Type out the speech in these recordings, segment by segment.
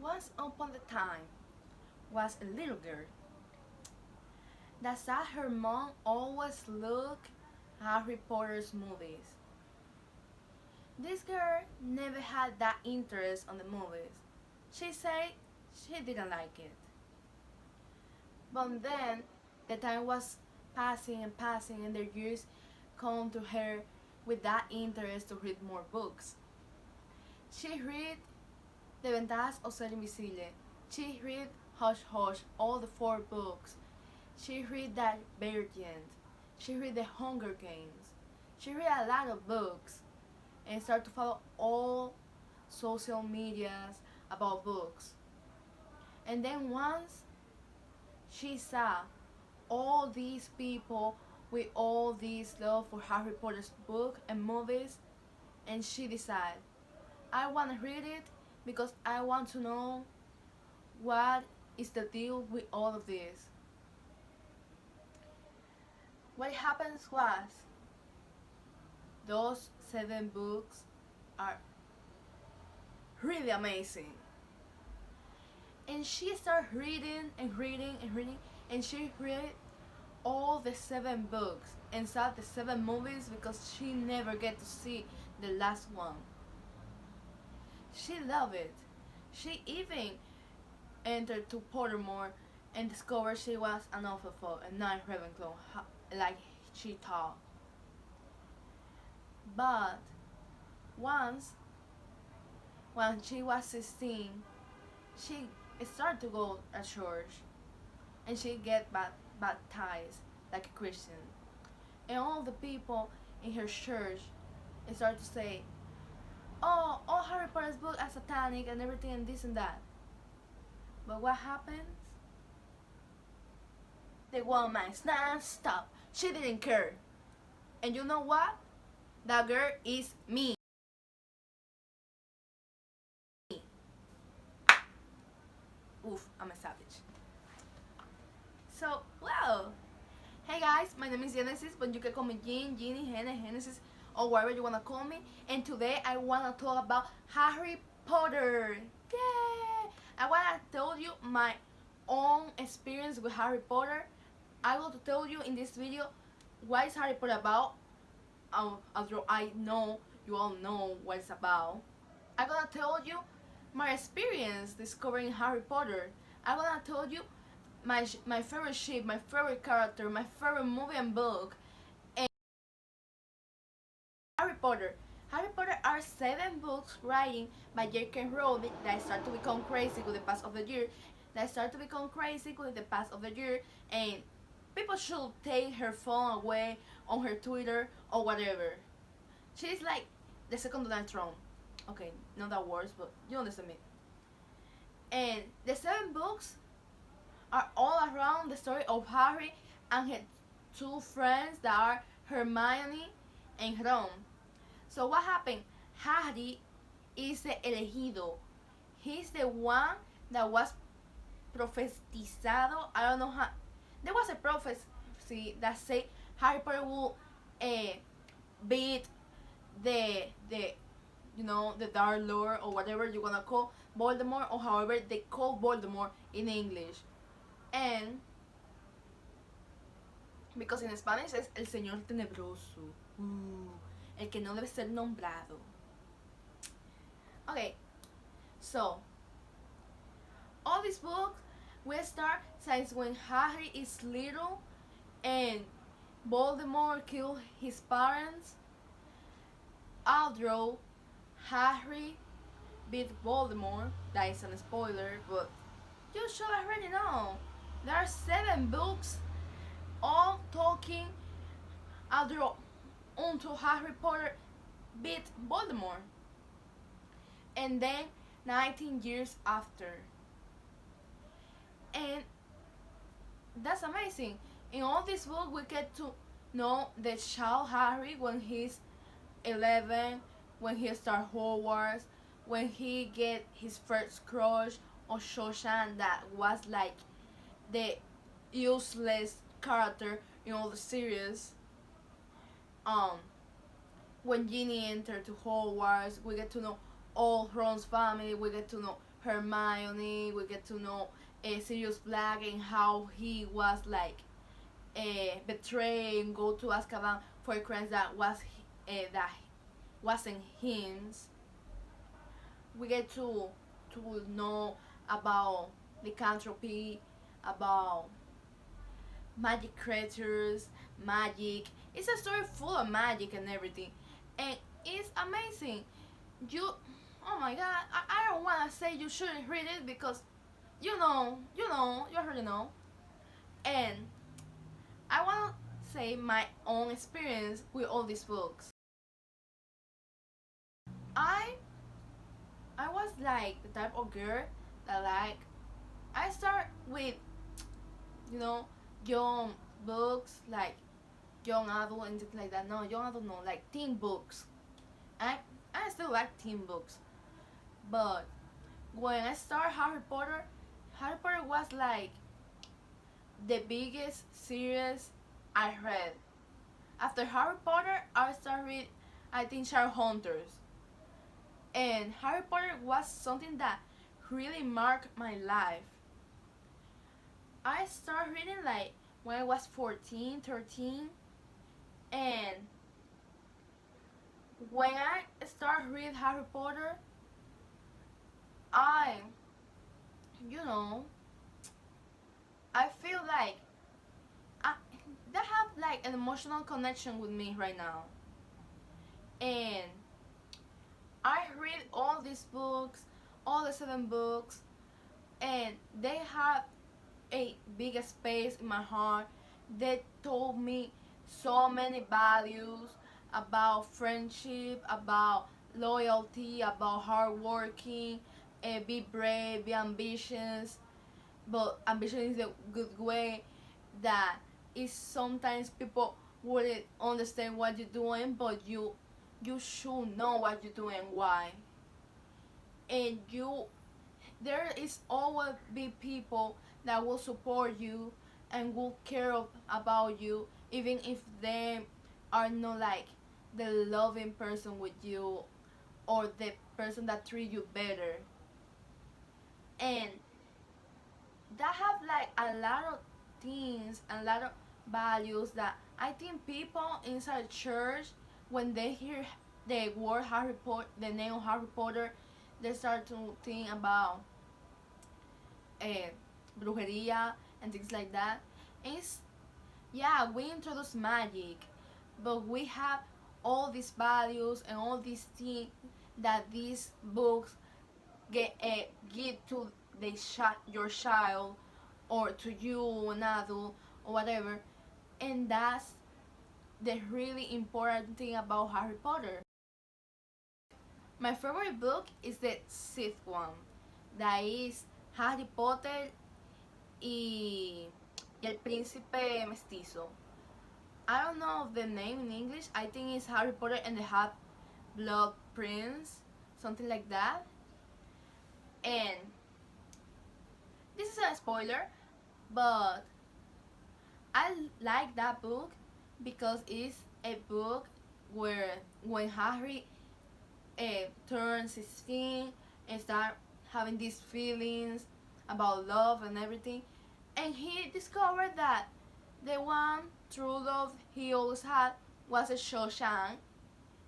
Once upon a time was a little girl that said her mom always looked Harry Potter's movies. This girl never had that interest on the movies. She said she didn't like it. But then the time was passing and passing and the years come to her with that interest to read more books. She read De Ventajas o Ser Invisible. She read Hush Hush, all the 4 books. She read that Divergent. She read the Hunger Games. She read a lot of books and started to follow all social medias about books. And then once she saw all these people with all this love for Harry Potter's book and movies, and she decided, I want to read it because I want to know what is the deal with all of this. What happens was, those 7 books are really amazing. And she started reading and reading and reading, and she read all the 7 books and saw the 7 movies because she never get to see the last one. She loved it. She even entered to Pottermore and discovered she was an Hufflepuff and not Ravenclaw like she thought. But once, when she was 16, she started to go to church and she get baptized like a Christian. And all the people in her church started to say, oh, all Harry Potter's books are satanic and everything and this and that. But what happens? The woman stop. She didn't care. And you know what? That girl is me. Oof, I'm a savage. So, well, hey guys, my name is Genesis, but you can call me Jean, Jeannie, Genesis, or whatever you wanna call me. And today I wanna talk about Harry Potter. Yay! I wanna tell you my own experience with Harry Potter. I want to tell you in this video what is Harry Potter about. Although I know you all know what it's about. I'm gonna tell you my experience discovering Harry Potter. I'm gonna tell you my favorite ship, my favorite character, my favorite movie and book, and Harry Potter. Harry Potter are 7 books writing by J.K. Rowling that start to become crazy with the pass of the year. And people should take her phone away on her Twitter or whatever. She's like the second Donald Trump. Okay, not that words, but you understand me. And the 7 books are all around the story of Harry and his 2 friends that are Hermione and Ron. So what happened? Harry is the elegido. He's the one that was profetizado. I don't know how. There was a prophecy that said Harry Potter will beat the the Dark Lord or whatever you wanna call Voldemort, or however they call Voldemort in English. And because in Spanish es el Señor Tenebroso, el que no debe ser nombrado. Okay, so all these books will start since when Harry is little and Voldemort killed his parents. Although Harry beat Voldemort, that is a spoiler, but you should already know. There are 7 books all talking until Harry Potter beat Voldemort. And then 19 years after. And that's amazing. In all this book we get to know the child Harry when he's 11, when he starts Hogwarts, when he get his first crush on Cho Chang, that was like the useless character in all the series. When Ginny entered to Hogwarts, we get to know all Ron's family, we get to know Hermione. We get to know Sirius Black and how he was like betrayed and go to Azkaban for crimes that wasn't his. We get to know about lycanthropy, about magic creatures, magic. It's a story full of magic and everything, and it's amazing. You, oh my god, I don't wanna say you shouldn't read it because you already know. And I wanna say my own experience with all these books. I I was like the type of girl that like I start with you know young books like young adult and things like that. No, young adult no, like teen books. I I still like teen books, but when I started Harry Potter was like the biggest series I read. After Harry Potter, I started read I think Shadowhunters, and Harry Potter was something that really marked my life. I started reading like when I was 14, 13, and when I started reading Harry Potter, I, you know, I feel like I, they have like an emotional connection with me right now. And I read all these books, all the 7 books, and they have a big space in my heart. They told me so many values about friendship, about loyalty, about hard working, be brave, be ambitious, but ambition is a good way that is sometimes people wouldn't understand what you're doing, but you should know what you're doing and why. And you there is always be people that will support you and will care about you even if they are not like the loving person with you or the person that treat you better. And that have like a lot of things and a lot of values that I think people inside church when they hear the word Harry Potter, the name of Harry Potter, they start to think about uh, brujeria and things like that. And it's yeah, we introduce magic, but we have all these values and all these things that these books give to your child or to you an adult or whatever, and that's the really important thing about Harry Potter. My favorite book is the sixth one, that is Harry Potter y el príncipe mestizo. I don't know the name in English. I think it's Harry Potter and the Half Blood Prince, something like that. And this is a spoiler, but I like that book because it's a book where when Harry turns 16 and start having these feelings about love and everything, and he discovered that the one true love he always had was a Cho Chang,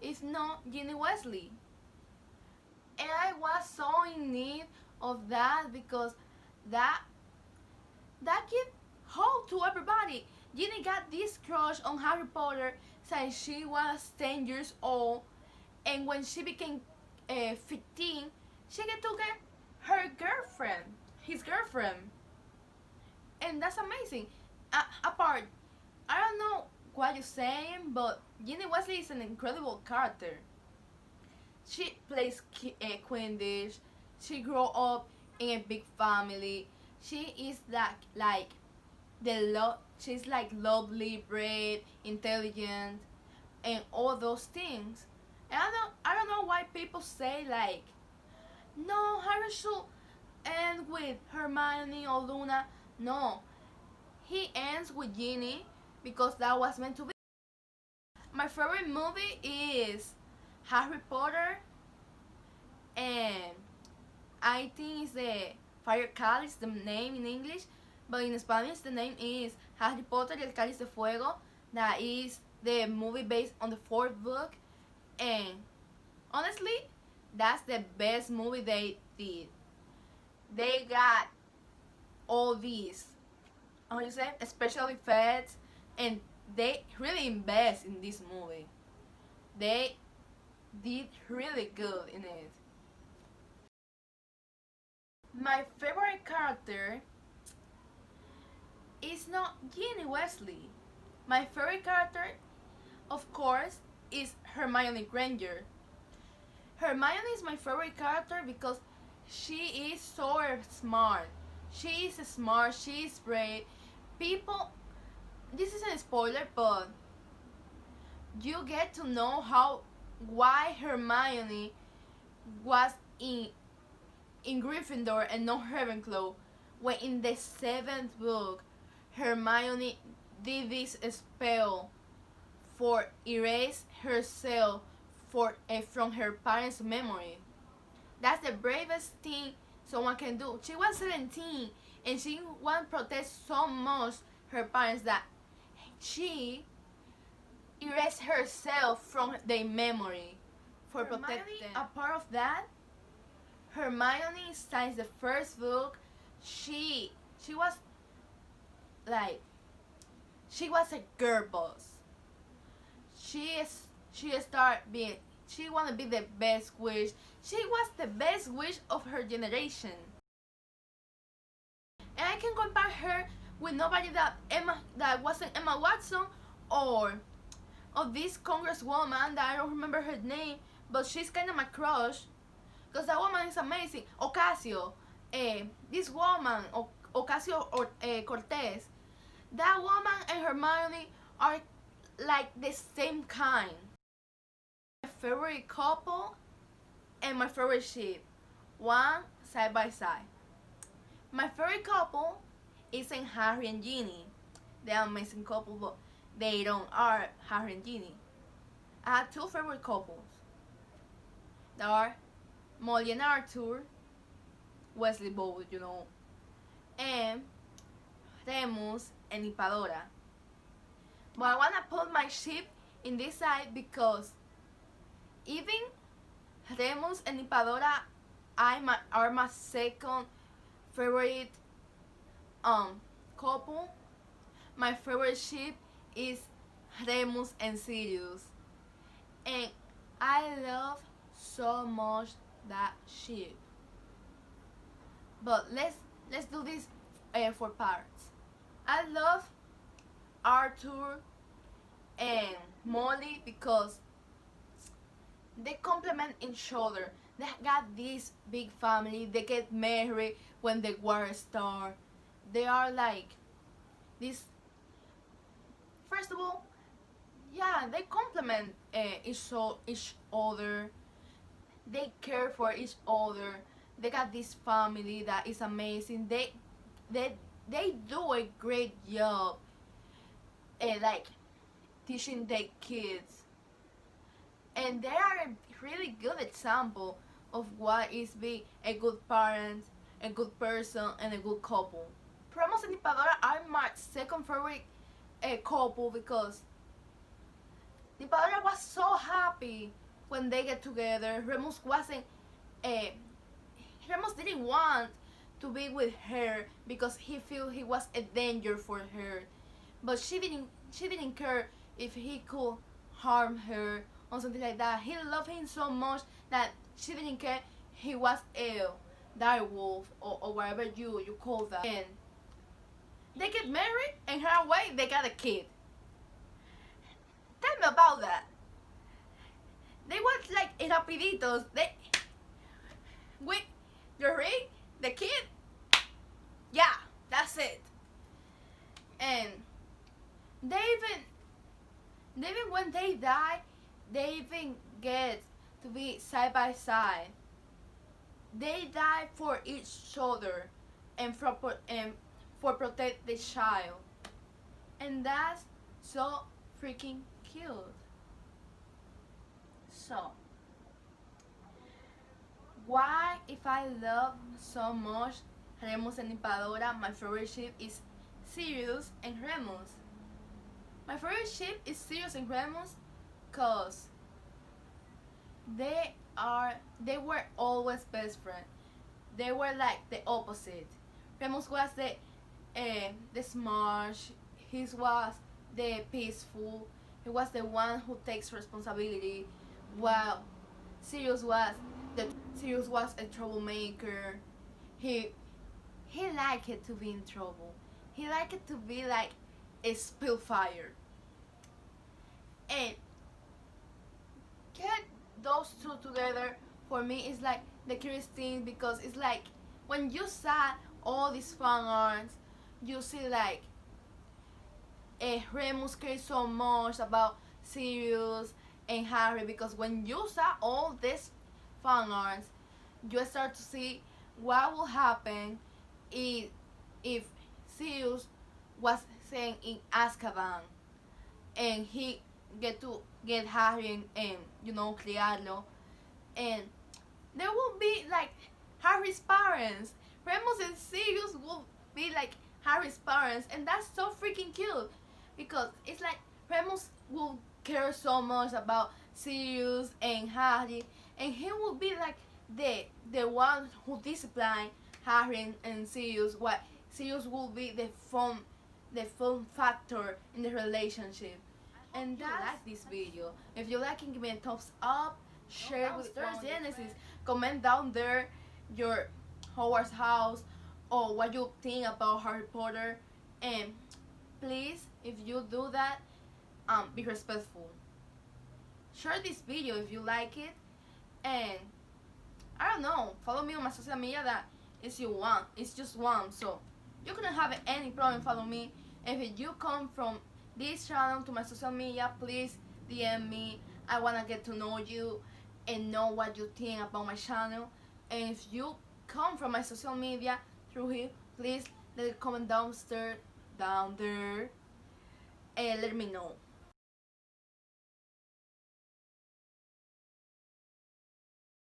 if not Ginny Weasley. And I was so in need of that because that that give hope to everybody. Ginny got this crush on Harry Potter since she was 10 years old, and when she became 15, she took her girlfriend, his girlfriend, and that's amazing. Apart, I don't know what you're saying, but Ginny Weasley is an incredible character. She plays Quidditch. She grew up in a big family. She is like She's like lovely, brave, intelligent, and all those things. And I don't know why people say like, no, Harry should end with Hermione or Luna. No, he ends with Ginny because that was meant to be. My favorite movie is Harry Potter, and I think it's the Fire Cáliz, the name in English, but in Spanish the name is Harry Potter y el Cáliz de Fuego. That is the movie based on the fourth book, and honestly, that's the best movie they did. They got all these, how you say, special effects, and they really invest in this movie. They did really good in it. My favorite character is not Ginny Weasley. My favorite character, of course, is Hermione Granger. Hermione is my favorite character because she is so smart. She is smart, she is brave. People, this isn't a spoiler, but you get to know why Hermione was in Gryffindor and not Ravenclaw, when in the seventh book Hermione did this spell for erase herself from her parents' memory. That's the bravest thing someone can do. She was 17 and she wanted to protect so much her parents that she erased herself from their memory for protecting them. A part of that, Hermione, since the first book, she was like, she was a girl boss. She started being, she wanted to be the best witch. She was the best witch of her generation. And I can compare her with nobody that wasn't Emma Watson or this congresswoman that I don't remember her name, but she's kind of my crush because that woman is amazing. Ocasio, this woman, Ocasio Cortez, that woman and Hermione are like the same kind. My favorite couple and my favorite ship, one side by side. My favorite couple isn't Harry and Ginny. They're an amazing couple, but they don't are Harry and Ginny. I have two favorite couples. They are Molly and Arthur, Wesley Bowl, and Remus and Ipadora. But I wanna put my ship in this side because even Remus and Ipadora are my second favorite couple. My favorite ship is Remus and Sirius, and I love so much that ship. But let's do this for parts. I love Arthur and Molly because they complement each other. They got this big family. They get married when the war starts. They are like this. First of all, yeah, they complement each other. They care for each other. They got this family that is amazing. They do a great job, like teaching their kids, and they are a really good example of what is being a good parent, a good person, and a good couple. Remus and Ipadora are my second favorite couple because Ipadora was so happy when they get together. Remus wasn't. Remus didn't want to be with her because he felt he was a danger for her, but she didn't care if he could harm her or something like that. He loved him so much that she didn't care he was a dire wolf or whatever you call that. And they get married and right away they got a kid. Tell me about that. They was like rapiditos. With the ring, the kid. Yeah, that's it. And they even when they die, they even get to be side by side. They die for each other and for protect the child, and that's so freaking cute. So Why, if I love so much Remus and Impadora, my favorite ship is Sirius and Remus. My favorite ship is Sirius and Remus because they were always best friends. They were like the opposite. Remus was the smart. He was the peaceful. He was the one who takes responsibility, while Sirius was Sirius was a troublemaker. He he liked it to be in trouble. He liked it to be like a spillfire. And get those two together for me is like the curious thing, because it's like when you saw all these fan arts, you see like Remus cares so much about Sirius and Harry, because when you saw all these fan arts, you start to see what will happen if if Sirius was sent in Azkaban and he get Harry and criarlo, and there will be like Harry's parents. Remus and Sirius will be like Harry's parents, and that's so freaking cute because it's like Remus will care so much about Sirius and Harry, and he will be like the one who discipline Harry and Sirius. What Sirius will be the fun factor in the relationship. And that's like this video. If you like it, give me a thumbs up, share with Stars Genesis, comment down there your Hogwarts house or what you think about Harry Potter, and please, if you do that, be respectful. Share this video if you like it, and I don't know, follow me on my social media that is you want. It's just one, so you couldn't have any problem follow me. If you come from this channel to my social media, please DM me. I wanna get to know you and know what you think about my channel. And if you come from my social media through here, please let it comment down there and let me know.